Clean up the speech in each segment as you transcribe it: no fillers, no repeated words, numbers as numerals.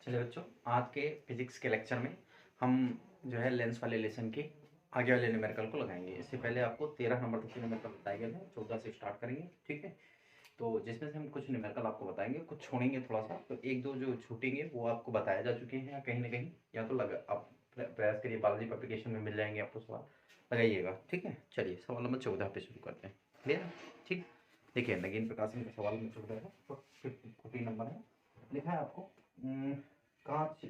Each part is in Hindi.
चलिए बच्चों, आज के फिजिक्स के लेक्चर में हम जो है लेंस वाले लेसन के आगे वाले न्यूमेरिकल को लगाएंगे। इससे पहले आपको 13 नंबर तक के न्यूमेरिकल बताए गए थे, 14 से स्टार्ट करेंगे। ठीक है, तो जिसमें से हम कुछ न्यूमेरिकल आपको बताएंगे, कुछ छोड़ेंगे थोड़ा सा, तो एक दो जो छूटेंगे वो आपको बताए जा चुके हैं या कहीं ना कहीं, या तो लगा आप प्रयास करिए, बालाजी पब्लिकेशन में मिल जाएंगे आपको, सवाल लगाइएगा। ठीक है, चलिए सवाल नंबर 14 पे शुरू करते हैं। क्लियर? ठीक, देखिए नगीन प्रकाशन का सवाल नंबर 14 है, तो 14 नंबर है। लिखा है आपको कांच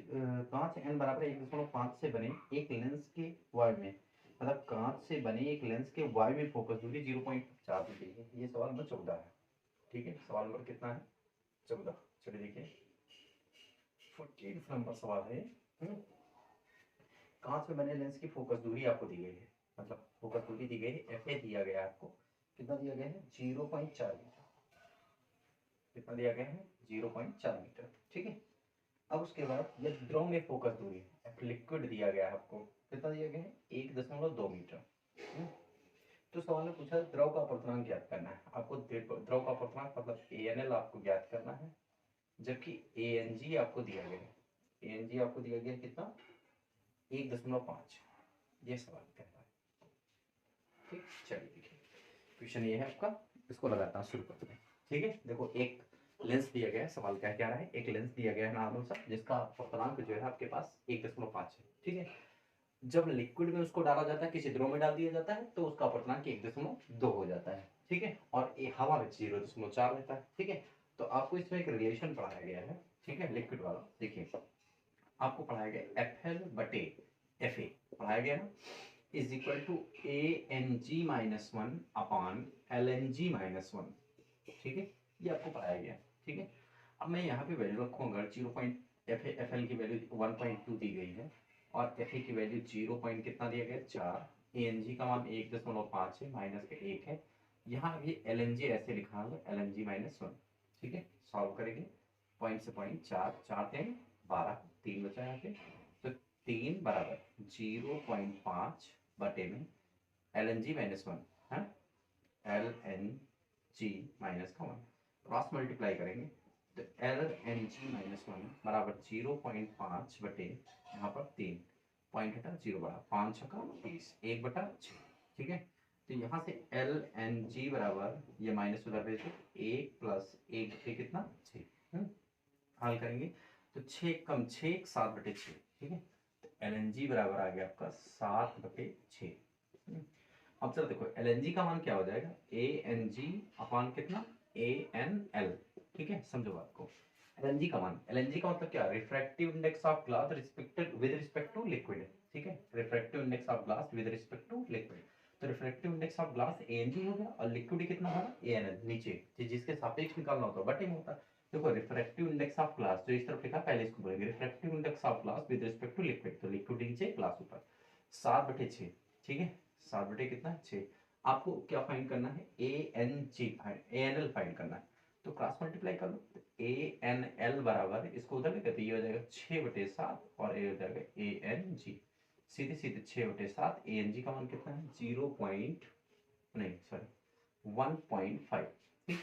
n बराबर 1.5 से बने एक लेंस के वायु में, मतलब कांच से बने एक लेंस के वायु में फोकस दूरी 0.4 दी गई है। ये सवाल नंबर 14 है। ठीक है, सवाल नंबर कितना है? 14। चलिए देखिए 14 नंबर सवाल है। कांच में बने लेंस की फोकस दूरी आपको दी गई है, मतलब फोकस दूरी दी गई है, एफ ए दिया गया है आपको। कितना दिया गया है? 0.4 मीटर। कितना दिया गया है? 0.4 मीटर। ठीक है, अब उसके बाद ये द्रव में फोकस दूरी लिक्विड दिया गया है आपको। कितना दिया गया है? 1.2 मीटर। तो सवाल में पूछा द्रव का अपर्तनांक ज्ञात करना है आपको। द्रव का अपर्तनांक मतलब ANL आपको ज्ञात करना है, जबकि ANG आपको दिया गया है। ANG आपको दिया गया कितना? 1.5। ये सवाल कह रहा है। ठीक, चलिए देखिए क्वेश्चन ये है आपका, इसको लगाता हूँ, शुरू करते हैं। ठीक है, देखो एक लेंस दिया गया है, सवाल क्या कह रहा है, एक लेंस दिया गया है नॉर्मल सा, जिसका अपर्तनांक जो है आपके पास 1.5 है। ठीक है, जब लिक्विड में उसको डाला जाता है, किसी द्रव में डाल दिया जाता है, तो उसका अपर्तनांक 1.2 हो जाता है। ठीक है, और ये हवा में 0.4 रहता है। ठीक है, तो आपको इसमें एक रिलेशन पढ़ाया गया है। ठीक है, लिक्विड वाला देखिए आपको पढ़ाया गया FL/FA पढ़ाया गया ना, is equal to ANG-1 upon LNG-1। ठीक है, ये आपको पढ़ाया गया। ठीक है, अब मैं यहाँ पे वैल्यू रखूँगा। 0.FL की वैल्यू 1.2 दी गई है, और FA की वैल्यू 0. कितना दिया गया? 4। ANG का मान 1.5 है, माइनस का 1 है। यहाँ भी LNG ऐसे लिखा होगा, LNG-1। ठीक है, सॉल्व करेंगे, पॉइंट से पॉइंट 4 4 3 12, 3 बचा यहाँ पे, तो 3 बराबर 0.5 बटे में LNG-1 है, LNG-1 क्रॉस मल्टीप्लाई करेंगे, तो LNG-1 बराबर 0.5 बटे यहाँ पर 3, पॉइंट हटा 0 बड़ा, 5 छक्का 30, 1/6। ठीक है, तो यहाँ से LNG बराबर ये माइनस उधर भेज दो, 1 + 1 बटे कितना? 6। हल करेंगे तो 6 कम 6 7/6। ठीक है, तो LNG बराबर आ गया आपका 7/6। अब चलो देखो LNG का मान क्या हो जाएगा? ANG अपॉन कितना? ANL। ठीक है, समझो बात को। LNG का मान, LNG का मतलब क्या? Refractive index of glass with respect to liquid. ठीक है, refractive index of glass with respect to liquid. तो refractive index of glass ANG हो गया, और लिक्विड कितना होगा? ANL। नीचे जिसके सापेक्ष निकालना होता है बटे में होता है। देखो रिफ्रैक्टिव इंडेक्स ऑफ ग्लास जो इस तरफ लिखा, पहले इसको बोलेंगे refractive index of glass with respect to liquid, तो लिक्विड नीचे ग्लास ऊपर, 7/6। ठीक है, 7 बटे कितना? 6। आपको क्या फाइंड करना है? ANL फाइंड करना है, तो क्रॉस मल्टीप्लाई कर लो, तो ANL बराबर इसको उधर लेकर ये हो जाएगा 6/7, और ये हो जाएगा ANG। सीधे सीधे 6/7। ANG का मान कितना है? 1.5। ठीक,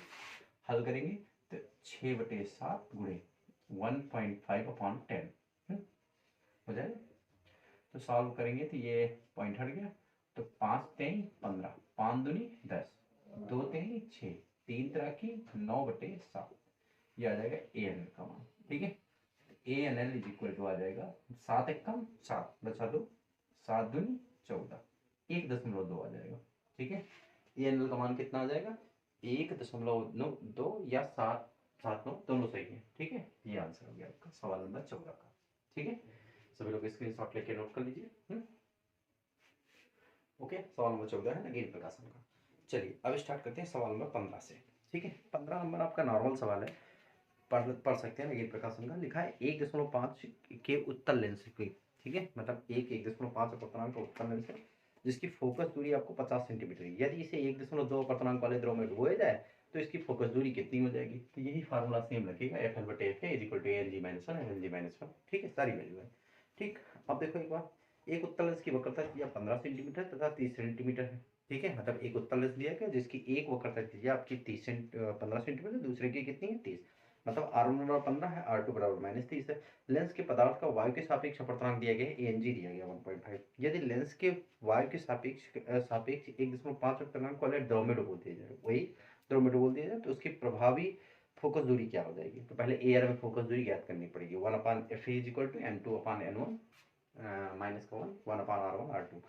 हल करेंगे तो 6/7 गुणे 1.5 अपॉन 10 हो जाएगा। तो सॉल्व करेंगे तो ये पॉइंट हट गया, तो 5 3 15, 5 दूनी 10, 2 3 6, 3 3 9/7। ये आ जाएगा ANL का मान। ठीक है, ANL इज इक्वल टू आ जाएगा 7 1 कम 7 बचा 2, 7 दूनी 14, 1.2 आ जाएगा। ठीक है, ANL का मान कितना आ जाएगा? 1.92 या 7.79 दोनों सही है। ठीक है, ये आंसर हो गया आपका सवाल नंबर 14 का। ठीक है, सभी लोग स्क्रीनशॉट लेके नोट कर लीजिए। ओके, सवाल नंबर 14 है नगीन प्रकाशन का। चलिए अब स्टार्ट करते हैं सवाल नंबर 15 से। ठीक है, 15 नंबर आपका नॉर्मल सवाल है, पढ़ सकते हैं। नगीन प्रकाशन का लिखा है 1.5 के उत्तल लेंस की। ठीक है, मतलब 1.5 अपर्तनांक का उत्तल लेंस है, जिसकी फोकस दूरी आपको 50 सेंटीमीटर है। यदि इसे 1.2 अपर्तनांक वाले द्रव में डुबोया जाए तो इसकी फोकस दूरी कितनी हो जाएगी? तो यही फार्मूला सेम लगेगा, FL/FA is equal to ANG-1 LNG-1। ठीक है, सारी वैल्यू है। ठीक, अब देखो एक बार, एक उत्तल लेंस की वक्रता त्रिज्या 15 सेंटीमीटर तथा 30 सेंटीमीटर है। ठीक है, मतलब एक उत्तल लेंस दिया गया जिसकी एक वक्रता त्रिज्या आपकी 15 सेंटीमीटर, दूसरे की कितनी है? 30। मतलब R1 बराबर 15 है, R2 बराबर -30 है। लेंस के पदार्थ का वायु के सापेक्ष अपर्तनांक दिया गया है, Ang दिया गया 1.5। यदि लेंस के वायु के सापेक्ष 1.5 अपर्तनांक वाले द्रव में डुबो दिया जाए, वही द्रव में डुबो दिया जाए, तो उसकी प्रभावी फोकस दूरी क्या हो जाएगी? तो पहले एयर में फोकस दूरी ज्ञात करनी पड़ेगी। 1/Fa = n2/n1 -1/r1/r2।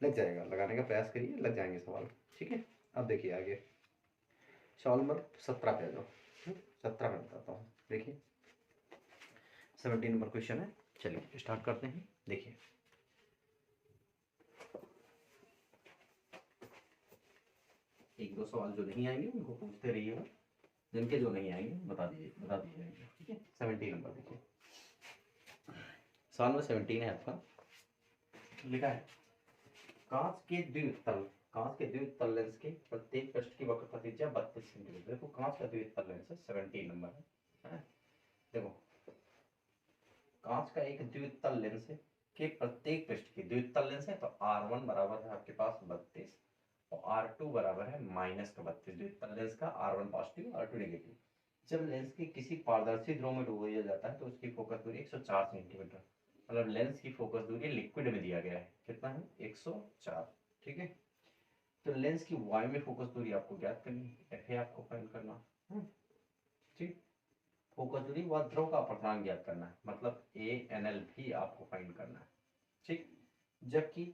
लग जाएगा, लगाने का प्रयास करिए, लग जाएंगे सवाल। ठीक है, अब देखिए आगे सवाल नंबर 17 पे आ जाओ। 17 में बताता हूँ, देखिए 17 नंबर क्वेश्चन है। चलिए स्टार्ट करते हैं। देखिए एक दो सवाल जो नहीं आएंगे उनको पूछते रहिएगा, जिनके जो नहीं आएंगे बता दीजिए। ठीक है, 17 नंबर देखिए, सवाल नंबर 17 है आपका। लिखा है कांच के द्वितल लेंस के प्रत्येक पृष्ठ की वक्रता त्रिज्या 32 सेंटीमीटर। देखो कांच का द्वितल लेंस है, 17 नंबर है। देखो कांच का एक द्वितल लेंस है कि प्रत्येक पृष्ठ की, द्वितल लेंस है तो R1 बराबर है आपके पास 32 और R2 बराबर है -32। द्वितल लेंस का R1 पॉजिटिव R2 नेगेटिव। जब लेंस की किसी पारदर्शी ध्रुव में डुबोया जाता है तो उसकी फोकस दूरी 104 सेंटीमीटर। मतलब लेंस की फोकस दूरी लिक्विड में दिया गया है, कितना है? 104। ठीक है, तो लेंस की वायु में फोकस दूरी आपको ज्ञात करनी है, Fa आपको फाइंड करना। ठीक, फोकस दूरी व ध्रुव का अपर्तनांक ज्ञात करना है, मतलब ANL भी आपको फाइंड करना है। ठीक, जबकि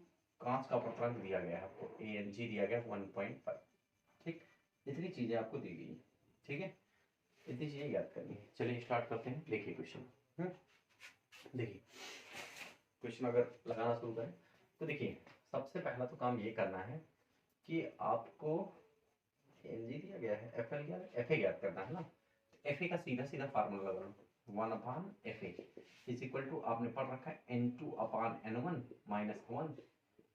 कांच का अपर्तनांक दिया गया है आपको, Ang दिया गया 1.5। ठीक, इतनी चीजें आपको दी गई है। ठीक है, इतनी चीजें याद करनी है। चलिए स्टार्ट करते हैं। देखिए क्वेश्चन, देखिए क्वेश्चन अगर लगाना शुरू करें तो देखिए सबसे पहला तो काम ये करना है कि आपको Ang दिया गया है, Fa ज्ञात करना है ना। Fa का सीधा सीधा फार्मूला लगा लो, 1/Fa इज इक्वल टू, आपने पढ़ रखा है n2/n1 -1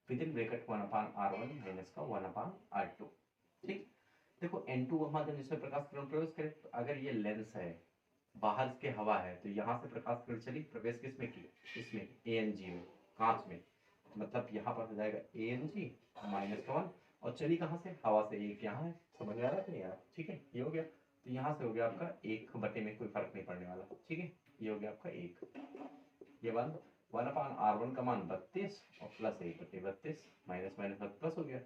within bracket 1/r1 minus का 1/r2। ठीक, देखो n2 के माध्यम जिसमें प्रकाश किरण प्रवेश करे, तो अगर ये लेंस है, बाहर इसके हवा है, तो यहाँ से प्रकाश किरण चली, प्रवेश किसमें की? इसमें Ang में, कांच में। मतलब यहाँ पर हो जाएगा Ang -1 और चली कहाँ से? हवा से। एक यहाँ है, समझ में आ रहा है नहीं यार? ठीक है, ये हो गया। तो यहाँ से हो गया आपका 1/, में कोई फर्क नहीं पड़ने वाला। ठीक है, ये हो गया आपका 1। ये 1/r1 का मान 32 और प्लस 1/32 माइनस प्लस हो गया।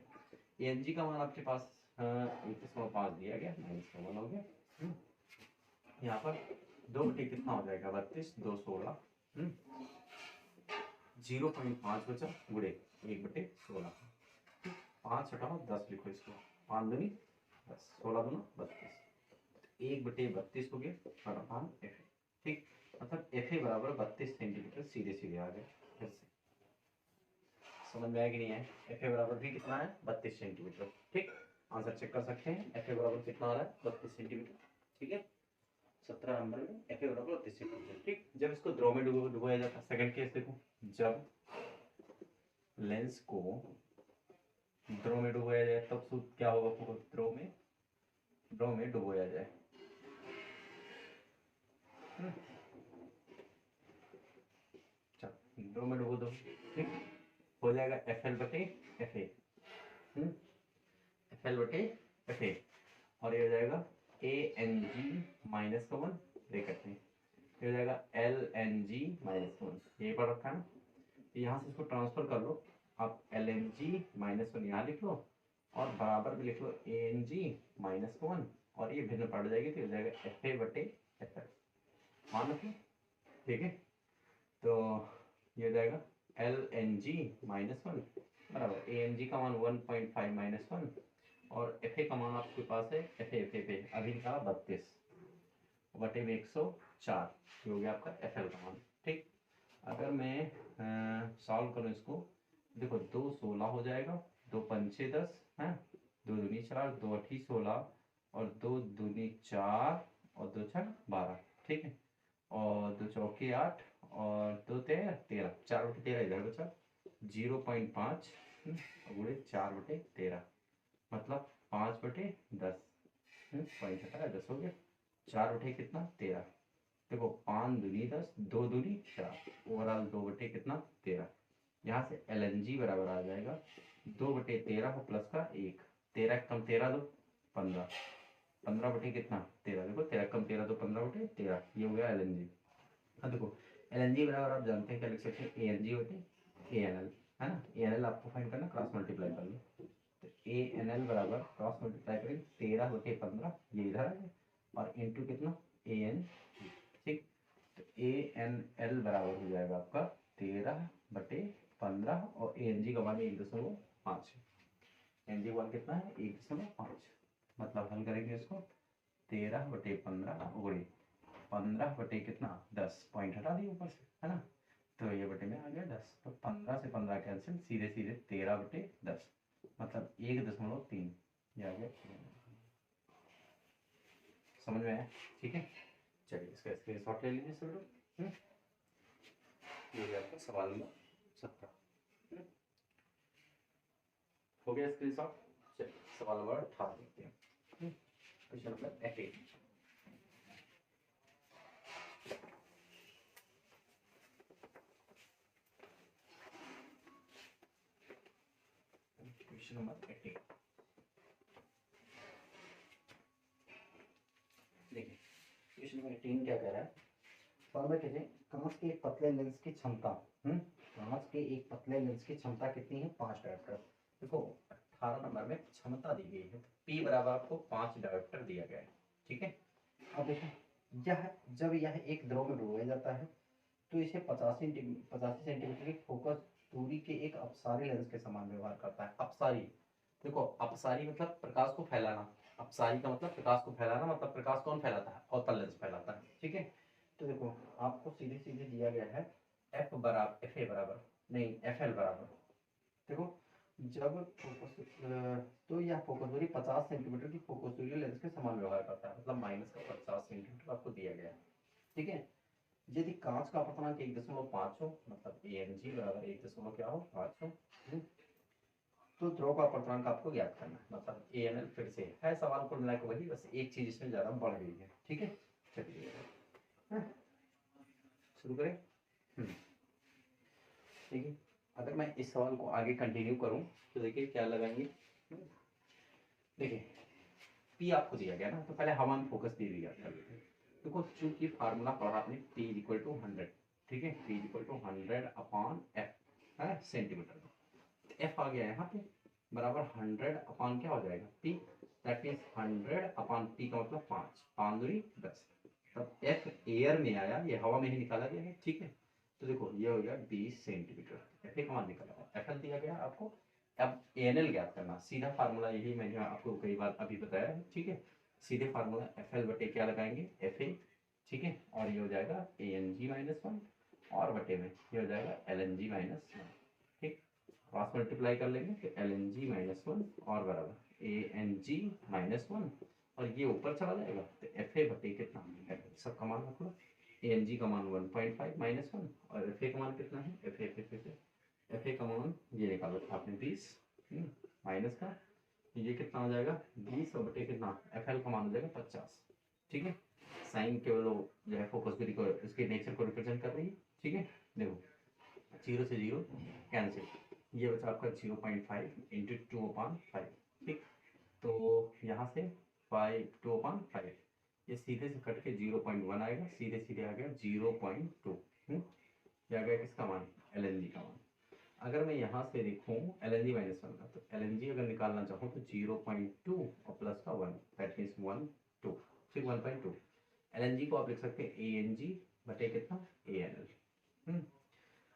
Ang का मान आपके पास 21.5 दिया गया, -1 हो गया। यहाँ पर 2/, कितना हो जाएगा? 32, 2 16, 0.5 बचा, गुड़े 1/16। 5 हटाओ 10 लिखो इसको, 5 दूनी 10, 16 दूना 32, 1/32 हो गया Fa। ठीक, मतलब Fa बराबर 32 सेंटीमीटर सीधे सीधे आ गए। फिर से समझ में आया कि नहीं है? Fa बराबर भी कितना है? 32 सेंटीमीटर। ठीक, आंसर चेक कर सकते हैं, Fa बराबर कितना आ रहा है? 32 सेंटीमीटर। ठीक है, 17 नंबर में Fa बराबर 32 सेंटीमीटर। ठीक, जब इसको द्रव में डुबोया जाता है, सेकंड केस देखो, जब लेंस को द्रव में डुबोया जाए तब सूत्र क्या होगा? द्रव में डुबोया जाए, द्रव में डुबो दो। ठीक, हो जाएगा FL/FA, FL/FA, और ये हो जाएगा Ang -1 ब्रैकेट में, ये हो जाएगा LNG -1। ये पढ़ रखा है ना, यहाँ से इसको ट्रांसफर कर लो आप, LNG -1 यहाँ लिख लो और बराबर में लिख लो Ang -1 और ये भिन्न पड़ जाएगी, तो हो जाएगा FA/FL, मान रखिए। ठीक है, तो ये हो जाएगा LNG -1 बराबर Ang का मान 1.5 -1 और Fa का मान आपके पास है, Fa अभी का 32/104, ये हो गया आपका Fl का मान। ठीक, अगर मैं सॉल्व करूँ इसको, देखो 2 16 हो जाएगा, 2 पंचे 10 है, 2 दूनी 4, 2 अठी 16 और 2 दूनी 4 और 2 छक 12। ठीक है, और 2 चौके 8 और 2 13, 4/13 इधर बचा, 0.5 गुणे 4/13 मतलब 5/10, पॉइंट हटाया 10 हो गया, 4 कितना 13। देखो 5 दूनी 10, 2 दूनी 4, ओवरऑल 2 कितना 13। यहाँ से LNG बराबर आ जाएगा 2/13 प्लस का 1, 13 कम 13 दो 15, 15 बटे कितना 13, देखो 13 कम 13 तो 15 बटे 13, ये हो गया एल एन जी। हाँ देखो एल एन जी बराबर आप जानते हैं क्या लिख सकते हैं, ए एन जी बटे ए एन एल, है ना। ए एन एल आपको फाइंड करना, क्रॉस मल्टीप्लाई कर लो, तो ए एन एल बराबर क्रॉस मल्टीप्लाई करेंगे 13 बटे 15, ये इधर है, और इंटू कितना ए एन, ठीक। तो ए एन एल बराबर हो जाएगा आपका 13 बटे 15, और ए एन जी का मान 1.5 है। एन जी वन कितना है 1.5, मतलब हल करेंगे इसको 13 बटे 15 उगड़ी 15 बटे कितना 10, पॉइंट हटा दिए ऊपर से, है ना। तो ये बटे में आ गया 10, तो 15 से 15 कैंसिल, सीधे सीधे 13 बटे 10, मतलब 1.3, ये आ गया। समझ में आया, ठीक है। चलिए इसका स्क्रीनशॉट ले लीजिए सब लोग। ये हो गया आपका सवाल नंबर 17। हो गया स्क्रीनशॉट। चलिए सवाल नंबर 18 देखते हैं। Question number 18। क्वेश्चन नंबर 18 देखिए, क्वेश्चन नंबर 18 क्या कह रहा है, फॉर्मूला कहते हैं कांच के एक पतले लेंस की क्षमता, कांच के एक पतले लेंस की क्षमता कितनी है 5 डायोप्टर। देखो 18 नंबर में क्षमता दी गई है, P बराबर आपको 5 डायोप्टर दिया गया है, ठीक है। अब देखो यह जब यह एक द्रव में डुबोया जाता है तो इसे 85 सेंटीमीटर की फोकस दूरी के एक अपसारी लेंस के समान व्यवहार करता है। अपसारी, देखो अपसारी मतलब प्रकाश को फैलाना, अपसारी का मतलब प्रकाश को फैलाना, मतलब प्रकाश कौन फैलाता है, अवतल लेंस फैलाता है, ठीक है। तो देखो आपको सीधे सीधे दिया गया है एफ बराबर एफ ए बराबर नहीं एफ एल बराबर, देखो जब फोकस तो यह फोकस दूरी 50 सेंटीमीटर की फोकस दूरी लेंस के समान व्यवहार करता है, मतलब माइनस का 50 सेंटीमीटर आपको दिया गया है, ठीक है। यदि कांच का अपवर्तनांक 1.5 हो, मतलब ए एन जी बराबर 1.5 हो, तो द्रव का अपवर्तनांक आपको ज्ञात करना है, मतलब ए एन एल फिर से है सवाल को मिला के वही, बस एक चीज इसमें ज्यादा बढ़ गई है, ठीक है। चलिए शुरू करें। ठीक है, अगर मैं इस सवाल को आगे कंटिन्यू करूं तो देखिए क्या लगाएंगे। देखिए पी आपको दिया गया ना, तो पहले हवा में फोकस दे दिया था। देखो चूंकि फार्मूला पढ़ा आपने P इक्वल टू 100, ठीक है, P equal to 100 upon F है सेंटीमीटर, तो F आ गया यहाँ पे बराबर 100 अपॉन क्या हो जाएगा P, that means 100 upon P का मतलब 5 दूरी 10, तब F एयर में आया, ये हवा में ही निकाला गया है, ठीक है। तो देखो ये हो गया 20 सेंटीमीटर, F का मान निकाला है, FL दिया गया आपको। अब ANL ज्ञात करना, सीधा फार्मूला यही मैंने आपको कई बार अभी बताया है, ठीक है। सीधे फार्मूला FL बटे क्या लगाएंगे FA, ठीक है, और ये हो जाएगा ANG माइनस 1, और बटे में ये हो जाएगा LNG माइनस 1, ठीक। क्रॉस मल्टीप्लाई कर लेंगे तो LNG माइनस 1 और बराबर ANG माइनस 1, और ये ऊपर चला जाएगा तो FA बटे कितना, सब का मान रख लो, ANG का मान 1.5 माइनस 1, और FA का मान कितना है, FA का मान ये निकालो आपने 20 माइनस का, ये कितना हो जाएगा 20 और बटे कितना, FL का मान हो जाएगा 50, ठीक है। साइन केवल जो है फोकस दूरी को इसके नेचर को रिप्रेजेंट कर रही है, ठीक है। देखो 0 से 0 कैंसिल, ये बचा आपका 0.5 इंटू 2/5, ठीक। तो यहाँ से 2/5, ये सीधे से कट के 0.1 आएगा, सीधे सीधे आ गया 0.2, ये आ गया किसका मान, LNG का मान। अगर मैं यहाँ से देखूँ LNG माइनस 1 का, तो LNG अगर निकालना चाहूँ तो 0.2 और प्लस का 1, दैट मीन्स 1 2, फिर 1.2। LNG को आप लिख सकते हैं ANG बटे कितना ANL।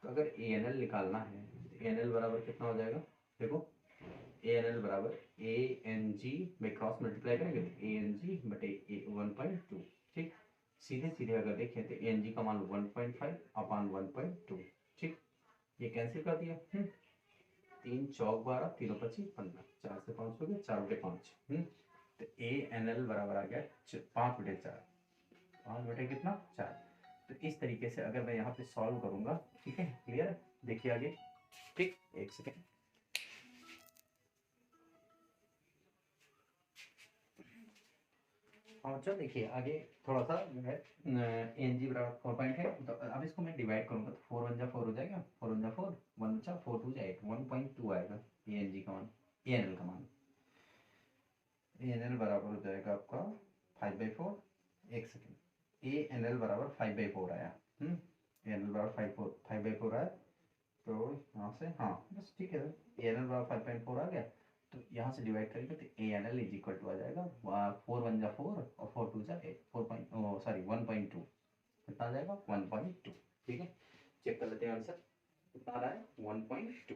तो अगर ANL निकालना है तो ANL बराबर कितना हो जाएगा, देखो ANL बराबर ANG में क्रॉस मल्टीप्लाई करेंगे तो ANG बटे 1.2, ठीक। सीधे सीधे अगर देखें तो ANG का मान 1.5 अपॉन 1.2, ठीक। ये कैंसिल कर दिया, 3 चौक 12, 3 25 15, 4 से 5 हो गया 4 बटे 5, तो ANL बराबर आ गया 5 बटे 4, 5 बटे कितना 4। तो इस तरीके से अगर मैं यहाँ पे सॉल्व करूंगा, ठीक है, क्लियर, देखिए आगे, ठीक, एक सेकेंड। हाँ चलो देखिए आगे थोड़ा सा जो है ANG बराबर 4 पॉइंट है, तो अब इसको मैं डिवाइड करूंगा तो 4 1 जा 4 हो जाएगा, 4 1 जा 4, 1 बचा 4 2 जाए 1.2 आएगा ANG का मान, ANL का मान। ANL बराबर हो जाएगा आपका 5/4 आया। ए एन एल बराबर 5/4 आया, तो यहाँ से हाँ बस ठीक है, ए एन एल बराबर 5/4 आ गया, तो यहाँ से डिवाइड करेंगे तो A N L is equal to आ जाएगा 4 1 जा 4 और 4 2 जा 8, 1.2, कितना आ जाएगा 1.2। ठीक है, चेक कर लेते हैं आंसर कितना आ रहा है 1.2।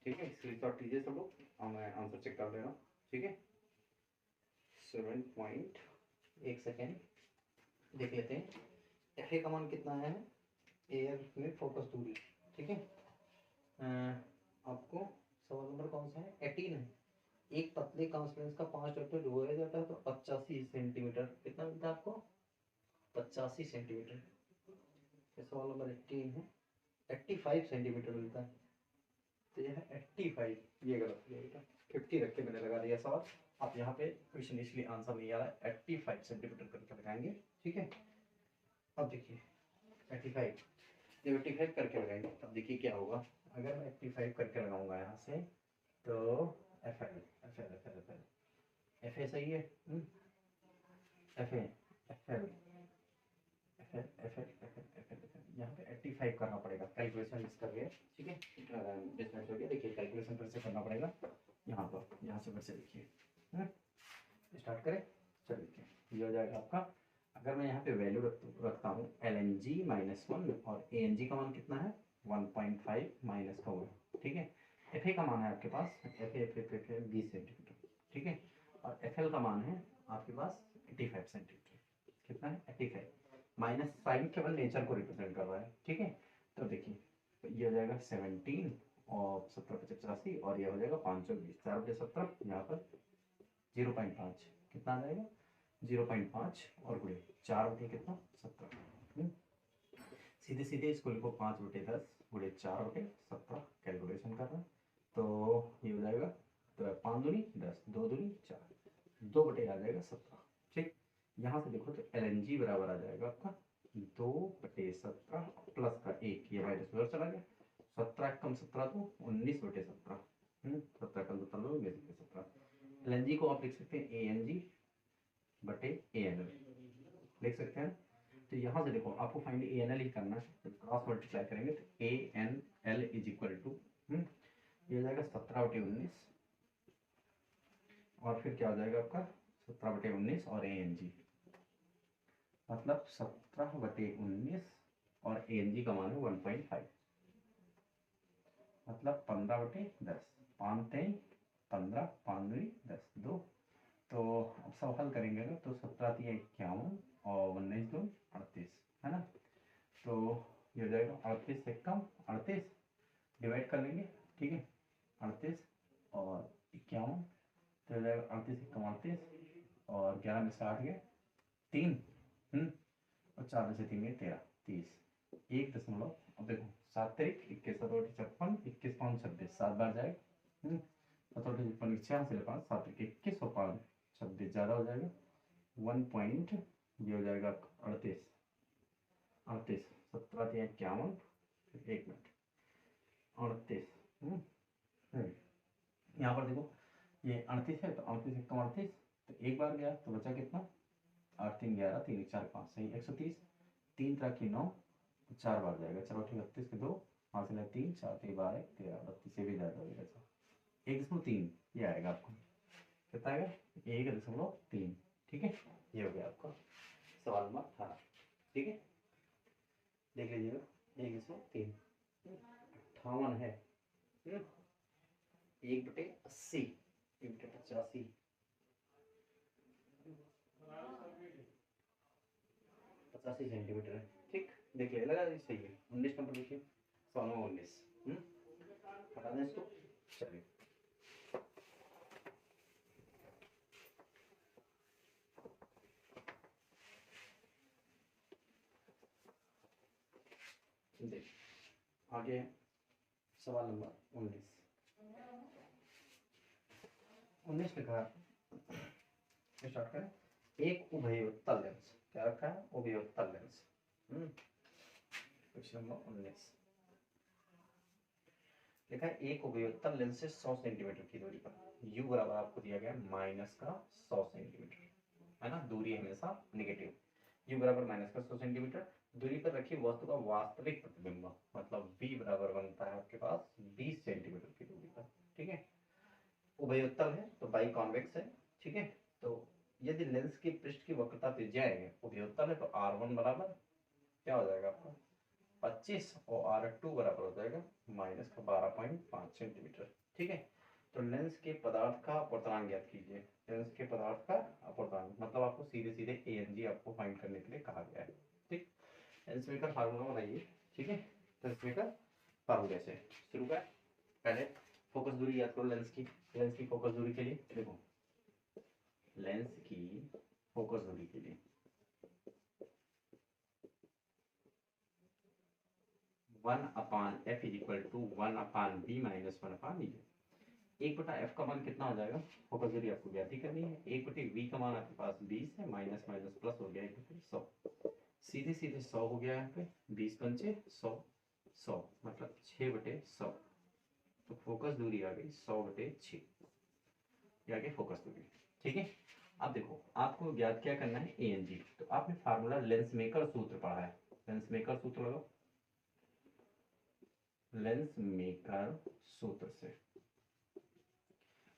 ठीक है, स्क्रीनशॉट लीजिए सब लोग और मैं आंसर चेक कर ले रहा हूँ। ठीक है, 1 सेकेंड देख लेते हैं एफ ए का मान कितना आया है, एयर में फोकस दूरी। ठीक है, आपको सवाल नंबर कौन सा है 18 है। एक पतले कांच लेंस का 5 डॉक्टर डुबाया जाता है तो 85 सेंटीमीटर कितना मिलता है आपको, 85 सेंटीमीटर। सवाल नंबर 18 है 85 सेंटीमीटर मिलता है, तो यह 85, ये गलत हो जाएगा, 50 रख के मैंने लगा दिया सवाल। आप यहाँ पे क्वेश्चन इसलिए आंसर नहीं आ रहा है, 85 सेंटीमीटर करके लगाएंगे। ठीक है, अब देखिए 85, जब 85 करके लगाएंगे तब देखिए क्या होगा। अगर मैं 85 करके लगाऊंगा यहाँ से तो F L F L F L F L F A सही है, F A F L F L F L F L F L यहाँ पे 85 करना पड़ेगा, कैलकुलेशन मिस कर गए। ठीक है, डिस्मेंट हो गया, देखिए कैलकुलेशन फिर से करना पड़ेगा यहाँ पर, यहाँ से फिर से देखिए स्टार्ट करें। चलिए देखिए ये हो जाएगा आपका, अगर मैं यहाँ पे वैल्यू रखता हूँ एल एन जी -1 और ए एन जी का मान कितना है 1.5 -4। ठीक है, एफ ए का मान है आपके पास एफ ए 20 सेंटीमीटर। ठीक है, और एफ एल का मान है आपके पास 85 सेंटीमीटर। कितना है 85, माइनस साइन केवल नेचर को रिप्रेजेंट कर रहा है। ठीक है, तो देखिए तो ये हो जाएगा 17 और 17 × 85 और ये हो जाएगा 520, 4/17 यहाँ पर 0.5 कितना आ जाएगा 0.5 और गुणे 4 कितना 17। सीधे सीधे इसको लिखो 5/10 गुणे 4/17 कैलकुलेशन करना, तो ये हो जाएगा तो 5 दूनी 10, 2 दूनी 4, 2 आ जाएगा 17। ठीक, यहाँ से देखो तो एल एन जी बराबर आ जाएगा आपका 2/17 प्लस का 1, ये माइनस उधर चला गया, 17 कम 17 तो 19/17, 17 कम 17 तो 19/17। एल एन जी को आप लिख सकते हैं ए एन जी बटे ए एन एल लिख सकते हैं। तो यहाँ से देखो आपको फाइंड ए एन एल ही करना है, तो क्रॉस मल्टीप्लाई करेंगे तो A N L is equal to ये हो जाएगा 17/19 और फिर क्या हो जाएगा आपका 17/19 और ए एन जी मतलब 17/19 और ए एन जी का मान है 1.5 मतलब 15/10, 5×3 15, 5×2 10, 2। तो अब सब हल करेंगे ना तो 17×3 51 और 19×2 38 है ना, तो ये हो जाएगा 38 से कम 38 डिवाइड कर लेंगे। ठीक है, 38 और 51 तो हो जाएगा 38 से कम 38 और 11 में से 8 गया 3 और 4 में से 3 गए 13, 30, 1 दशमलव, अब देखो 7 तारीख 21 7 56 21 5 26 7 बार जाएगा 7 56 86 ले 5 7 21 और 5 26 ज़्यादा हो जाएगा 1 पॉइंट, ये हो जाएगा 38 38 17 51 1 मिनट 38 यहाँ पर देखो ये 38 है तो 38 से कम 38 तो एक बार गया तो बचा कितना 8 3 11 3 4 5 सही 130, 3 3 की 9 तो 4 बार जाएगा, चलो ठीक 38 के 2 5 से 3 4 3 12 13 32 से भी ज़्यादा हो जाएगा 1.3 ये आएगा आपको, कितना आएगा 1.3। ठीक है, ये हो गया आपका सवाल नंबर 18। ठीक है, देख लीजिएगा 1.3 58 है 1/80 1/85 85 सेंटीमीटर है। ठीक, देख लिया लगा सही है। 19 नंबर देखिए सवाल नंबर 19 हटा दें इसको। चलिए देख आगे सवाल नंबर 19 लिखा स्टार्ट करें। एक उभयोत्तल लेंस, क्या रखा है उभयोत्तल लेंस। क्वेश्चन नंबर 19 लिखा है एक उभयोत्तल लेंस से 100 सेंटीमीटर की दूरी पर u बराबर आपको दिया गया -100 सेंटीमीटर है ना, दूरी हमेशा नेगेटिव, u बराबर -100 सेंटीमीटर दूरी पर रखी वस्तु का वास्तविक प्रतिबिंब मतलब v बराबर बनता है आपके पास 20 सेंटीमीटर की दूरी पर, ठीक है। उभयोत्तल है तो बाई कॉन्वेक्स है, ठीक है। तो यदि लेंस की पृष्ठ की वक्रता त्रिज्याएं उभयोत्तल है तो r1 बराबर क्या हो जाएगा आपका 25 और r2 बराबर हो जाएगा माइनस का 12.5 सेंटीमीटर, ठीक है। तो लेंस के पदार्थ का अपवर्तनांक ज्ञात कीजिए। लेंस के पदार्थ का अपवर्तनांक मतलब आपको सीधे सीधे ANG आपको फाइंड करने के लिए कहा गया है, ठीक। लेंस मेकर फार्मूला बनाइए, ठीक है। लेंस मेकर फार्मूले से शुरू कर। पहले फोकस दूरी याद करो लेंस की। लेंस की फोकस दूरी के लिए देखो, लेंस की फोकस दूरी के लिए 1/f = 1/b - 1/v। 1/f का मान कितना हो जाएगा, फोकस दूरी आपको ज्ञात ही करनी है। 1/v का मान आपके पास 20 है, माइनस माइनस प्लस हो गया 1/100, सीधे सीधे 100 हो गया यहाँ पे, 20 पंचे 100, 100 मतलब 6/100। तो फोकस दूरी आ गई 100/6, ये आ गई फोकस दूरी, ठीक है। अब देखो आपको ज्ञात क्या करना है ANG। तो आपने फार्मूला लेंस मेकर सूत्र पढ़ा है, लेंस मेकर सूत्र लगाओ। लेंस मेकर सूत्र से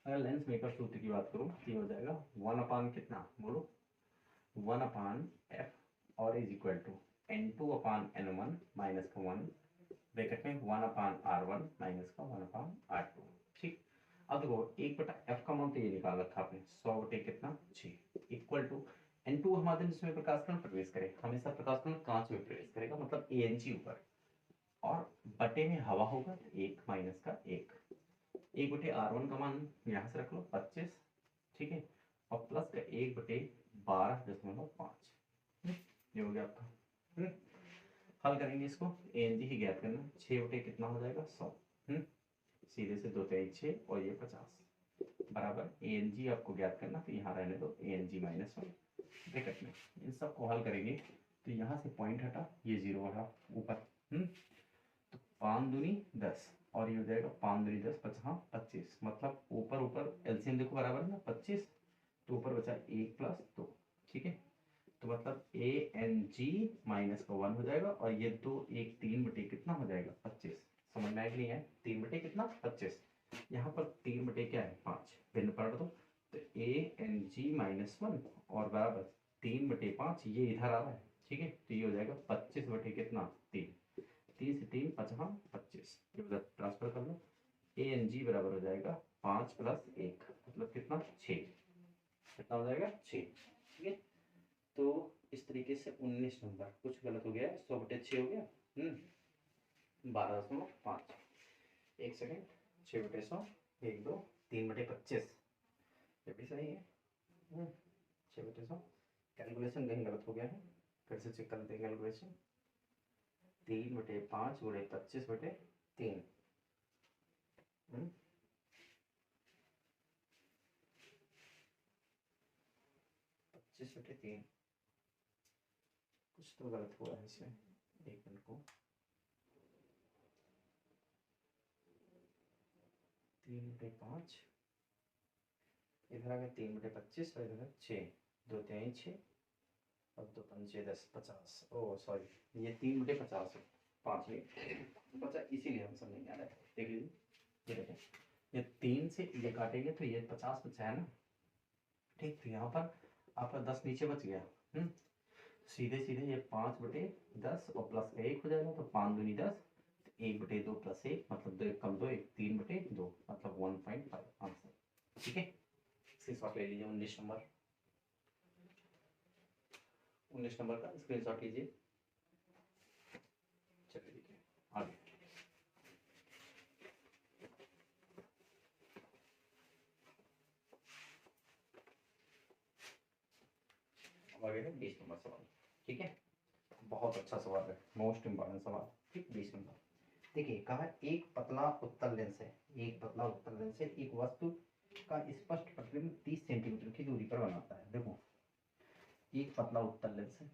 अगर लेंस मेकर सूत्र की बात करूं तो ये हो जाएगा 1/, कितना बोलो 1/f और is equal to n2/n1 minus का 1 ब्रैकेट में 1/r1 माइनस का 1/r2, ठीक। अब देखो 1/f का मान तो ये निकाल रखा आपने 100 कितना 6 इक्वल टू n2 हमारे दिन इसमें प्रकाश कण प्रवेश करे, हमेशा प्रकाश कण कांच में प्रवेश करेगा मतलब ANG ऊपर, और बटे में हवा होगा तो 1 माइनस का 1 1/r1 का मान यहाँ से रख लो 25, ठीक है, और प्लस का 1/12.5, ये हो गया आपका। हल करेंगे इसको, ANG ही ज्ञात करना। 6 कितना हो जाएगा 100, सीधे से 2 3 6 और ये 50 बराबर ANG आपको ज्ञात करना, तो यहाँ रहने दो ANG - 1 ब्रैकेट में। इन सबको हल करेंगे तो यहाँ से पॉइंट हटा, ये 0 बढ़ा ऊपर, तो 5 दूनी 10 और ये हो जाएगा 5 दूनी 10 5 25, मतलब ऊपर ऊपर एलसीएम देखो बराबर है ना 25, तो ऊपर बचा 1 + 2, ठीक है। तो मतलब ANG - 1 हो जाएगा, और ये 2 1 3 कितना हो जाएगा 25, समझ में आएगा नहीं है 3 कितना 25, यहाँ पर 3 क्या है 5, भिन्न पलट दो तो ANG - 1 और बराबर 3/5, ये इधर आ रहा है, ठीक है। तो ये हो जाएगा 25 कितना 3, 3 से 3 5 25, ये उधर ट्रांसफर कर लो। ANG बराबर हो जाएगा 5 + 1 मतलब कितना 6, कितना हो जाएगा 6, ठीक है। तो इस तरीके से 19 नंबर, कुछ गलत हो गया 100/6 हो गया 12.5, एक सेकेंड 6/100 1 2 3/25, ये भी सही है 6/100। कैलकुलेशन कहीं गलत हो गया है, फिर से चेक कर लेते हैं कैलकुलेशन। 3/5 × 25/3 25/3, कुछ तो गलत हुआ है इसमें, एक मिनट को 3/5 इधर आ गया 3/25 और इधर 6, 2 3 6 और 2 5 10 50, ओ सॉरी ये 3/50 है, 5 नहीं बचा, इसीलिए हम सब नहीं आ रहा है। देख लीजिए ये देखें, ये 3 से ये काटेंगे तो ये 50 बचा है ना, ठीक। तो यहाँ पर आपका 10 नीचे बच गया, सीधे सीधे ये 5/10 और प्लस का 1 हो जाएगा, तो 5 दूनी 10, 1/2 + 1 मतलब 2 1 कम 2 1 3/2 मतलब 1.5 आंसर, ठीक है। स्क्रीनशॉट ले लीजिए 19 नंबर, 19 नंबर का स्क्रीनशॉट लीजिए। चलिए ठीक है आगे, आगे है 20 नंबर सवाल, ठीक है। बहुत अच्छा सवाल है, मोस्ट इम्पोर्टेंट सवाल, ठीक। 20 नंबर देखिए, कहा एक पतला उत्तल लेंस है, एक पतला उत्तल लेंस है एक वस्तु का स्पष्ट प्रतिबिंब 30 सेंटीमीटर की दूरी पर बनाता है। देखो एक पतला उत्तल लेंस है,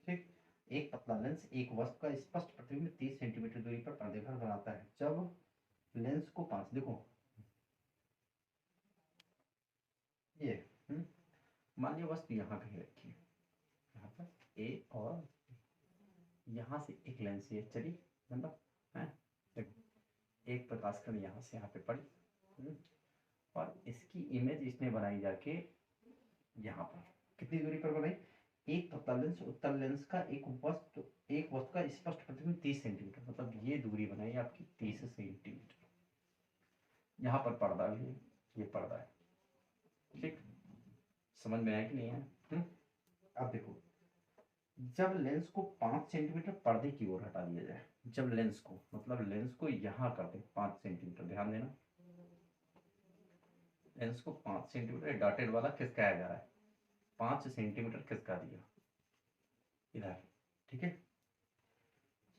ठीक। एक पतला लेंस एक वस्तु का स्पष्ट प्रतिबिंब 30 सेंटीमीटर दूरी पर पर्दे पर बनाता है। जब लेंस को 5 देखो ये मान लिया वस्तु यहाँ कहीं रखी है, यहाँ पर ए और यहाँ से एक लेंस ये चली मतलब है, देखो एक प्रकाश किरण यहाँ से यहाँ पे पड़ी और इसकी इमेज इसने बनाई जाके यहाँ पर कितनी दूरी पर बनाई, एक तत्तल लेंस उत्तल लेंस का एक वस्तु का स्पष्ट प्रतिबिंब 30 सेंटीमीटर, मतलब ये दूरी बनाई आपकी 30 सेंटीमीटर। यहाँ पर पर्दा भी है, ये पर्दा है, ठीक, समझ में आया कि नहीं है? अब देखो जब लेंस को 5 सेंटीमीटर पर्दे की ओर हटा दिया जाए, जब लेंस को मतलब लेंस को यहाँ कर दे 5 सेंटीमीटर, ध्यान देना लेंस को 5 सेंटीमीटर डॉटेड वाला खिसकाया जा रहा है, 5 सेंटीमीटर खिसका दिया इधर, ठीक है।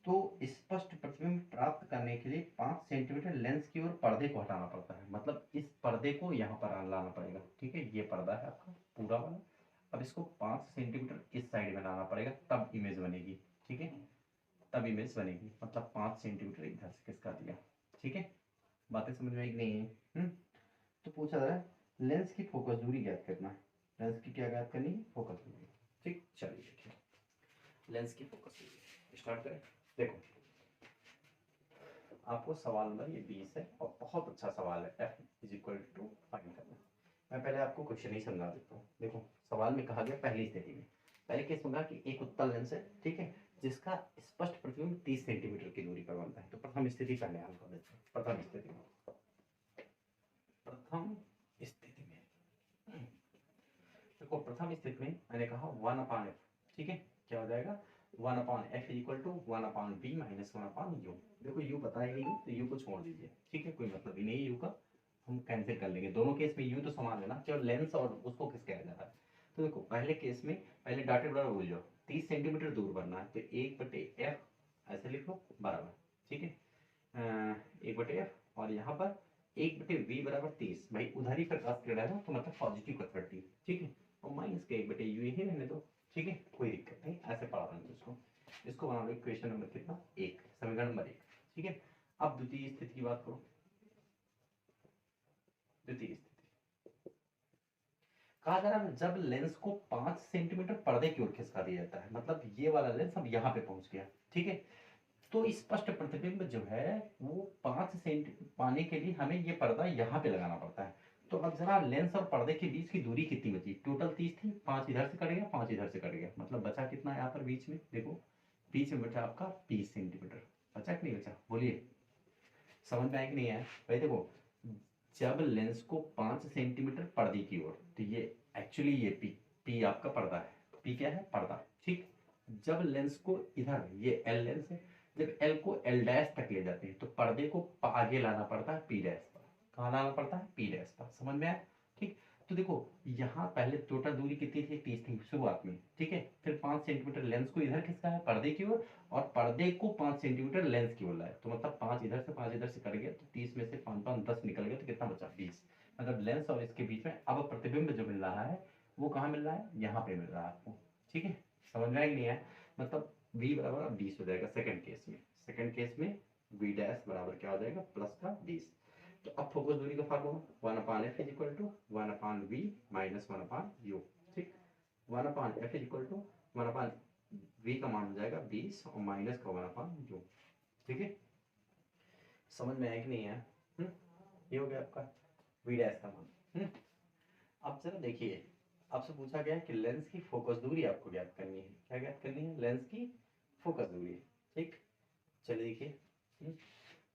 तो स्पष्ट प्रतिबिंब प्राप्त करने के लिए 5 सेंटीमीटर लेंस की ओर पर्दे को हटाना पड़ता है, मतलब इस पर्दे को यहाँ पर लाना पड़ेगा, ठीक है। ये पर्दा है आपका पूरा वाला, अब इसको 5 सेंटीमीटर इस साइड में लाना पड़ेगा, तब इमेज बनेगी, ठीक है, तब इमेज बनेगी, मतलब 5 सेंटीमीटर इधर से खिसका दिया, ठीक है। बातें समझ में आई कि नहीं है? तो पूछा जा रहा है लेंस की फोकस दूरी ज्ञात करना है, लेंस की क्या ज्ञात करनी है, फोकस दूरी, ठीक। चलिए देखिए लेंस की फोकस दूरी स्टार्ट करें। देखो आपको सवाल नंबर ये 20 है और बहुत अच्छा सवाल है, f = फाइंड करना। मैं पहले आपको क्वेश्चन ही समझा देता हूँ। देखो सवाल में कहा गया पहली स्थिति में, पहले केस में कहा कि एक उत्तल लेंस है, ठीक है, जिसका स्पष्ट प्रतिबिंब 30 सेंटीमीटर की दूरी पर बनता है। तो प्रथम स्थिति पहले हल कर देते हैं। प्रथम स्थिति में देखो प्रथम स्थिति में मैंने कहा 1/f, ठीक है, क्या हो जाएगा 1/f = 1/b - 1/u। देखो u पता है नहीं तो u को छोड़ दीजिए, ठीक है, कोई मतलब ही नहीं u का, हम कैंसिल कर लेंगे। दोनों केस में u तो समान है ना, केवल लेंस और उसको किस कहा जा रहा है। तो देखो पहले केस में पहले डॉटेड बराबर भूल जाओ, 30 सेंटीमीटर दूर बनना है, तो 1/f ऐसे लिख लो बराबर, ठीक है, 1/f और यहाँ पर 1/v बराबर 30, भाई उधर ही प्रकाश किरण है ना, तो मतलब पॉजिटिव का 30, ठीक है, और माइनस के 1/u ही रहने दो, ठीक है, कोई दिक्कत नहीं, ऐसे पढ़ा रहा हूँ इसको बना लो इक्वेशन नंबर कितना 1, समीकरण नंबर 1, ठीक है। अब द्वितीय स्थिति की बात करो। द्वितीय स्थिति कहा जा रहा है जब लेंस को 5 सेंटीमीटर पर्दे की ओर खिसका दिया जाता है, मतलब ये वाला लेंस अब यहाँ पे पहुंच गया, ठीक है, तो स्पष्ट प्रतिबिंब जो है वो 5 सेंटीमीटर पाने के लिए हमें ये पर्दा यहाँ पे लगाना पड़ता है। तो अब जरा लेंस और पर्दे के बीच की दूरी कितनी बची, टोटल 30 थी, 5 इधर से कट गया, 5 इधर से कट गया, मतलब बचा कितना यहाँ पर बीच में, देखो बीच में बचा आपका 20 सेंटीमीटर, बचा कि नहीं बचा, बोलिए समझ में आया कि नहीं आया। भाई देखो जब लेंस को 5 सेंटीमीटर पर्दे की ओर, तो ये एक्चुअली ये पी आपका पर्दा है, पी क्या है पर्दा, ठीक। जब लेंस को इधर ये एल लेंस है, जब एल को एल डैश तक ले जाते हैं तो पर्दे को आगे लाना पड़ता है पी डैश पर, कहाँ लाना पड़ता है पी डैश पर, समझ में आया, ठीक। तो देखो यहाँ पहले टोटल दूरी कितनी थी 30 थी शुरुआत में, ठीक है, फिर 5 सेंटीमीटर लेंस को इधर खिसका है पर्दे की ओर और पर्दे को 5 सेंटीमीटर लेंस की ओर लाए, तो मतलब 5 इधर से 5 इधर से कट गया, तो 30 में से 5 5 10 निकल गया, तो कितना बचा 20, मतलब लेंस और इसके बीच में अब प्रतिबिंब जो मिल रहा है वो कहाँ मिल रहा है, यहाँ पे मिल रहा है आपको, ठीक है, समझ में आया कि नहीं है, मतलब v बराबर अब 20 हो जाएगा सेकंड केस में, सेकंड केस में v डैश बराबर क्या हो जाएगा प्लस का 20। तो अब फोकस दूरी का फार्मूला 1/f = 1/v - 1/u, ठीक, 1/f = 1/v का मान हो जाएगा 20 और माइनस का 1/u, ठीक है, समझ में आया कि नहीं है। ये हो गया आपका v डैश का मान। अब जरा देखिए आपसे पूछा गया है कि लेंस की फोकस दूरी आपको ज्ञात करनी है, क्या ज्ञात करनी है, लेंस की फोकस दूरी, ठीक। चलिए देखिए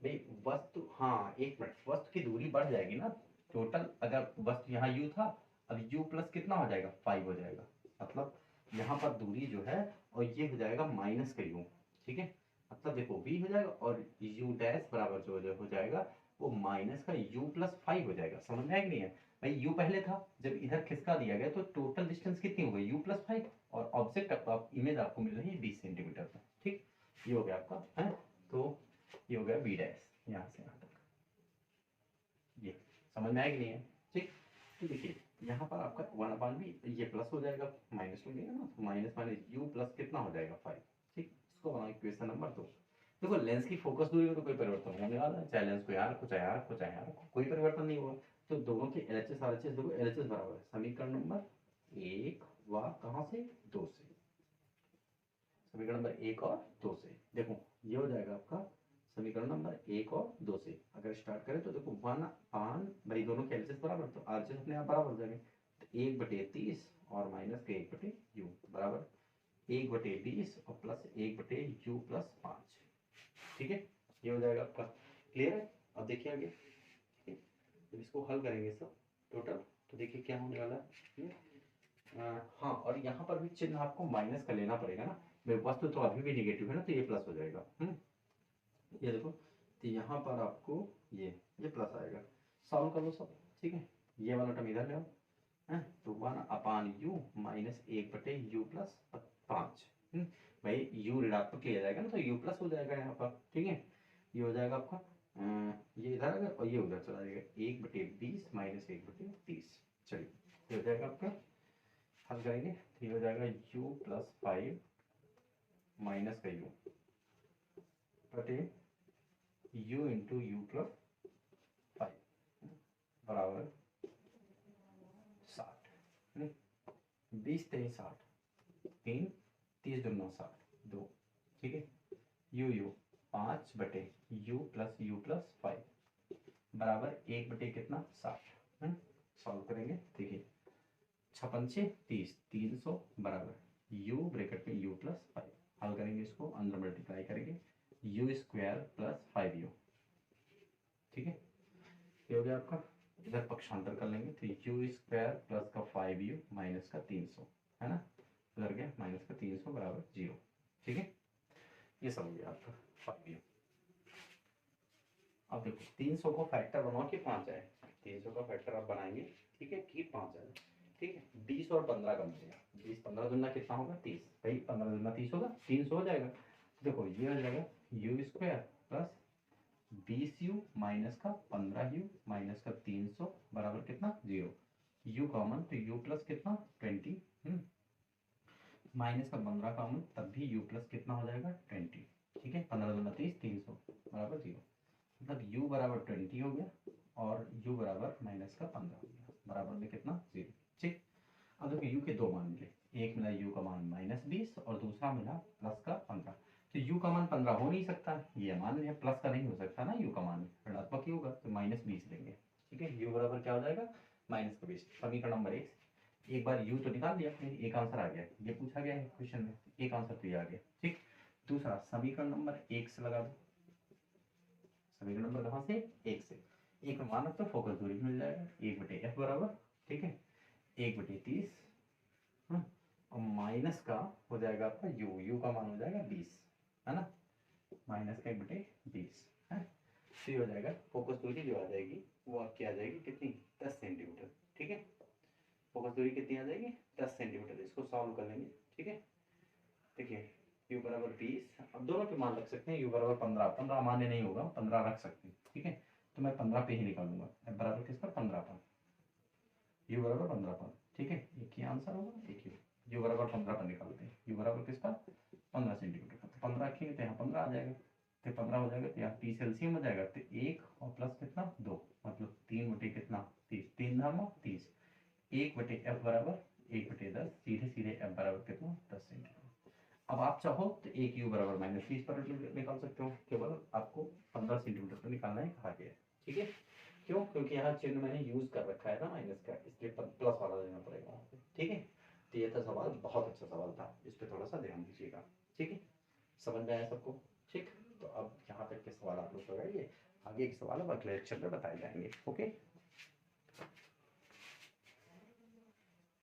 भाई वस्तु, हाँ एक मिनट, वस्तु की दूरी बढ़ जाएगी ना, टोटल अगर वस्तु यहाँ u था, अब u प्लस कितना हो जाएगा 5 हो जाएगा, मतलब यहाँ पर दूरी जो है और ये हो जाएगा माइनस का u, ठीक है, मतलब देखो v हो जाएगा और u डैश बराबर जो हो जाएगा वो माइनस का u + 5 हो जाएगा, समझ में आया कि नहीं है। भाई u पहले था, जब इधर खिसका दिया गया तो टोटल डिस्टेंस कितनी हो गई u + 5 और ऑब्जेक्ट इमेज आपको मिल रही है 20 सेंटीमीटर पर, ठीक, ये हो गया आपका है। तो ये हो गया v डैश यहाँ से यहाँ तक, ये समझ में आया कि नहीं है, ठीक। तो देखिए यहाँ पर आपका 1/v ये प्लस हो जाएगा, माइनस हो गया ना, तो माइनस माइनस u प्लस कितना हो जाएगा 5, ठीक, इसको बनाओ इक्वेशन नंबर 2। देखो लेंस की फोकस दूरी में तो कोई परिवर्तन होने वाला है, चाहे लेंस को यहाँ रखो चाहे यहाँ रखो चाहे यहाँ रखो, कोई परिवर्तन नहीं होगा, तो दोनों के LHS RHS देखो LHS बराबर है, समीकरण नंबर 1 व कहाँ से 2 से, समीकरण नंबर 1 और 2 से। देखो ये हो जाएगा आपका समीकरण नंबर 1 और 2 से। अगर स्टार्ट करें तो देखो 1 अपान भाई दोनों के एलसीएस बराबर, तो आरसीएस अपने आप बराबर हो जाएंगे, तो 1/30 और माइनस के 1/u बराबर 1/20 और प्लस 1/u प्लस 5। ठीक है, ये हो जाएगा आपका। क्लियर है? अब देखिए आगे, ठीक है, जब इसको हल करेंगे सब टोटल तो देखिए क्या होने वाला है। हाँ, और यहाँ पर भी चिन्ह आपको माइनस का लेना पड़ेगा ना, वस्तु तो अभी भी निगेटिव है ना, तो ये प्लस हो जाएगा। ये देखो, तो यहाँ पर आपको ये प्लस आएगा। सॉल्व कर लो सब, ठीक है। ये वाला टर्म इधर ले आओ, तो 1 अपान यू माइनस 1/u प्लस 5। भाई u ऋणात्मक लिया जाएगा ना, तो u प्लस हो जाएगा यहाँ पर, ठीक है। ये हो जाएगा आपका ये इधर आएगा और ये उधर चला जाएगा, 1/20 माइनस 1/30। चलिए ये हो जाएगा आपका, हल करेंगे तो ये हो जाएगा u प्लस 5 माइनस का u बटे u इंटू यू प्लस 5 बराबर 60। 20 3 60, 3 30 दूना 60 2, ठीक है। यू 5 बटे u प्लस 5 बराबर 1 बटे कितना 60। सॉल्व करेंगे, देखिए 56 30 300 बराबर u ब्रैकेट में u प्लस 5। हल करेंगे इसको, अंदर मल्टीप्लाई करेंगे u स्क्वायर प्लस 5u, ठीक है। ये हो गया आपका। इधर पक्षांतर कर लेंगे तो u स्क्वायर प्लस का 5u माइनस का 300 है ना, इधर गया माइनस का 300 बराबर 0, ठीक है। ये समझ गया आपका 5u। अब देखो 300 को फैक्टर बनाओ कि 5 आए, 300 का फैक्टर आप बनाएंगे, ठीक है, कि 5 आए, ठीक है। 20 और 15 का मिलेगा, 20 15 दूना कितना होगा 30, भाई 15 दूना 30 होगा, 300 हो जाएगा। देखो ये हो जाएगा u square plus 20u minus का 15u माइनस का 300 बराबर कितना 0। u कॉमन तो u प्लस कितना 20, माइनस का 15 कॉमन तब भी u प्लस कितना हो जाएगा 20, ठीक है। 15 दूना 30 300 बराबर 0, मतलब u बराबर 20 हो गया और u बराबर माइनस का 15 हो गया, बराबर में कितना 0, ठीक। अब देखो u के दो मान मिले, एक मिला u का मान -20 और दूसरा मिला प्लस का 15। तो u का मान 15 हो नहीं सकता, ये मान है, प्लस का नहीं हो सकता ना, u का मान ऋणात्मक ही होगा, तो -20 लेंगे, ठीक है। u बराबर क्या हो जाएगा -20। समीकरण नंबर 1 एक बार u तो निकाल लिया, एक आंसर आ गया, ये पूछा गया है क्वेश्चन में, एक आंसर तो ये आ गया, ठीक। दूसरा समीकरण नंबर 1 से लगा दो, समीकरण नंबर कहाँ से 1 से, एक में मान तो फोकस दूरी मिल जाएगा 1/f बराबर, ठीक है 1/30 और माइनस का हो जाएगा आपका u का मान हो जाएगा 20 है ना, माइनस का 1/20 है। तो ये हो जाएगा फोकस दूरी जो आ जाएगी वो आपकी आ जाएगी कितनी 10 सेंटीमीटर, ठीक है। फोकस दूरी कितनी आ जाएगी 10 सेंटीमीटर। इसको सॉल्व कर लेंगे, ठीक है। देखिए u बराबर 20, अब दोनों के मान रख सकते हैं, u बराबर 15 मान्य नहीं होगा, 15 रख सकते हैं, ठीक है। तो मैं 15 पे ही निकालूंगा, f बराबर किस पर 15 पर, u बराबर 15 पर, ठीक है। एक ही आंसर होगा, एक ही u बराबर 15 पर निकालते हैं, u बराबर किस पर 15 सेंटीमीटर का, तो 15 रखेंगे तो यहाँ 15 आ जाएगा, तो 15 हो जाएगा, तो यहाँ 30 एलसीएम हो जाएगा, तो 1 और प्लस कितना 2 मतलब 3 बटे कितना 30, 3 धामा 30, 1/f बराबर 1/10, सीधे सीधे f बराबर कितना 10 सेंटीमीटर। अब आप चाहो तो एक u बराबर -20 पर निकाल सकते हो, केवल आपको 15 सेंटीमीटर पर निकालना है कहा गया है, ठीक है। क्यों? क्योंकि यहाँ चिन्ह मैंने यूज कर रखा है ना माइनस का, इसलिए प्लस वाला देना पड़ेगा वहाँ पे, ठीक है। तो ये था सवाल, बहुत अच्छा सवाल था, इस पर थोड़ा सा ध्यान दीजिएगा, ठीक है। समझ में आया सबको, ठीक। तो अब यहाँ तक के सवाल आप लोग लगाइए, आगे के सवाल अब अगले लेक्चर में बताए जाएंगे, ओके।